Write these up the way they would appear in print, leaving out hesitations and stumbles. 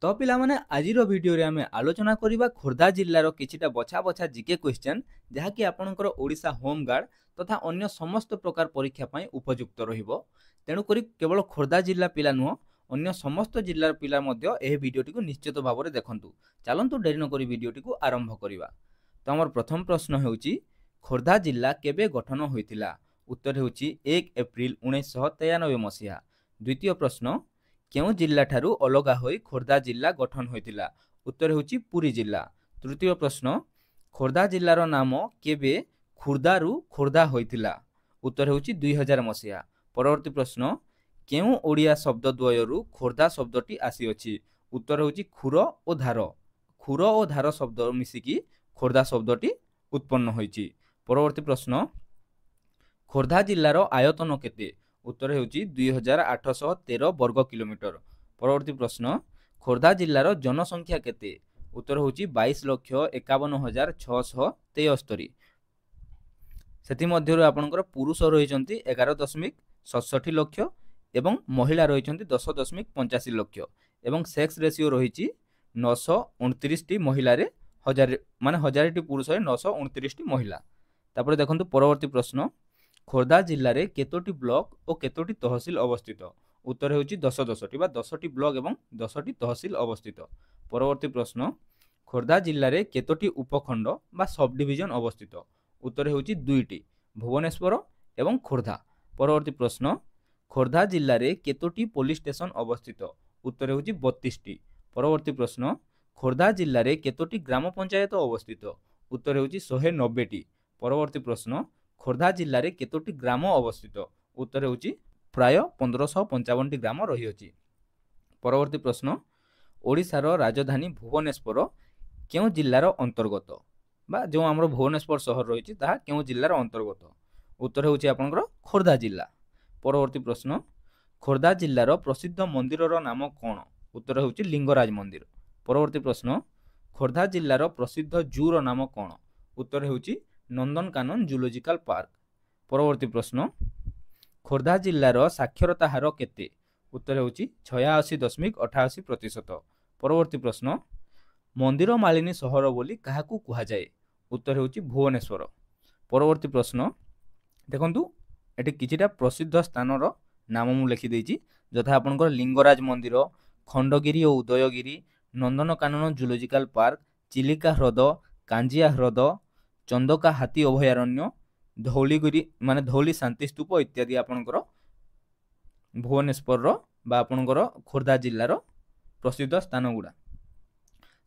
तो पिलामाने आजिर भिडियो रे आमे आलोचना करिबा खोर्धा जिल्लार किछिटा बछा बछा जीके क्वेश्चन जहाँकि आपणकर ओडिशा होम गार्ड तथा अन्य समस्त प्रकार परीक्षा पई उपयुक्त रहिबो। तेणु करी केवल खोर्धा जिल्ला पिला नुह अन्य समस्त जिल्लार पिला मध्य एही भिडियोटी को निश्चित भाବରେ देखंतु। चलंतु डेरी न करी भिडियोटी को आरंभ करिबा। तो हमर प्रथम प्रश्न हेउची खोर्धा जिल्ला केबे गठन होइतिला? उत्तर हेउची 1 एप्रिल 1993 मसिहा। द्वितीय प्रश्न केउ जिल्ला ठारू अलगा होई खोर्धा जिल्ला गठन होइतिला? उत्तर हेउची पुरी जिल्ला। तृतीय प्रश्न खोर्धा जिल्लार नाम केबे खुर्दारू खोर्धा होइतिला? उत्तर हेउची 2000 मसिहा। परवर्ती प्रश्न केउ ओडिया शब्द द्वयरू खोर्धा शब्दटी आसी अछि? उत्तर हेउची खुर ओ धार। खुर ओ धार शब्द मिसिकी खोर्धा शब्दटी उत्पन्न होइछि। परवर्ती प्रश्न खोर्धा जिल्लार आयतन केते? उत्तर हेउची 2813 वर्ग किलोमीटर। परवर्ती प्रश्न खोर्धा जिल्लार जनसंख्या केते? उत्तर होची 22,51,673। सेति मध्यरु आपनकर पुरुष रहिचंती 11.67 लक्ष एवं महिला रहिचंती 10.85 लक्ष एवं सेक्स रेशियो रहिची 929 टी महिला रे हजार माने 1000 टी पुरुष रे 929 टी महिला। तापर देखंतु परवर्ती प्रश्न खोर्धा जिल्ला रे केतोटी ब्लॉक और केतोटी तहसील अवस्थित? उत्तर हेउची 10 टी बा 10 टी ब्लॉक एवं 10 टी तहसील अवस्थित। परवर्ती प्रश्न खोर्धा जिल्ला रे केतोटी उपखंड बा सब डिविजन अवस्थित? उत्तर हेउची 2 टी भुवनेश्वर एवं खोर्धा। परवर्ती प्रश्न खोर्धा जिल्ला रे केतोटी पुलिस स्टेशन अवस्थित? उत्तर हेउची 32 टी। परवर्ती प्रश्न खोर्धा जिल्ला रे केतोटी ग्राम पंचायत अवस्थित? उत्तर हेउची 190 टी। परवर्ती प्रश्न खोर्धा जिल्ला रे केतोटी ग्राम अवस्थित? उत्तर हेउची प्राय 1555 टी ग्राम रही अछि। परवर्ती प्रश्न ओडिशार राजधानी भुवनेश्वर केउ जिल्लार अंतर्गत बा जो हमर भुवनेश्वर शहर रही ताहा केउ जिल्लार अंतर्गत? उत्तर हेउची आपनकर खोर्धा जिल्ला। परवर्ती प्रश्न खोर्धा जिल्लार प्रसिद्ध मंदिरर नाम कोन? उत्तर हेउची लिंगराज मंदिर। परवर्ती प्रश्न खोर्धा जिल्लार प्रसिद्ध जूर नाम कोन? उत्तर हेउची नंदनकानन जूलॉजिकल पार्क। परवर्ती प्रश्न खोर्धा जिल्लार साक्षरता हार केते? उत्तर हेउची 86.88%। परवर्ती प्रश्न मंदिर मालिनी सहर बोली काहाकू कुहा जाए? उत्तर हेउची भुवनेश्वर। परवर्ती प्रश्न देखंतु एटी किछिटा प्रसिद्ध स्थानर नाम मु लिखि देइछि जथा आपनकर लिंगराज मंदिर, खंडगिरी और उदयगिरी, नंदनकानन जूलॉजिकल पार्क, चिलिका ह्रद, कांजिया ह्रद, चंदका हाथी अभयारण्य, धौलीगिरी माने धौली शांति स्तूप इत्यादि आपनकर भुवनेश्वर बा आपनकर खोर्धा जिल्लार प्रसिद्ध स्थान गुडा।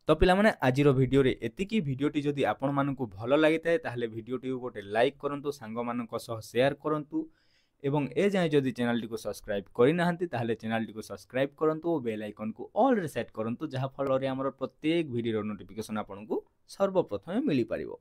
तो पिला माने आजिर भिडियो रे एतिकी। भिडियोटी जदि आपण मानकु भलो लागिताय ताहले भिडियोटी को गोटे लाइक करंतु, सांग मानक सह शेयर करंतु एवं ए जाय जदि चैनल टी को सब्सक्राइब करि नाहंती ताहले चैनल टी को सब्सक्राइब करंतु और बेल आइकन को ऑल रे सेट करंतु जहा फल रे हमर प्रत्येक भिडियो नोटिफिकेशन आपनकु सर्वप्रथमे मिली परिबो।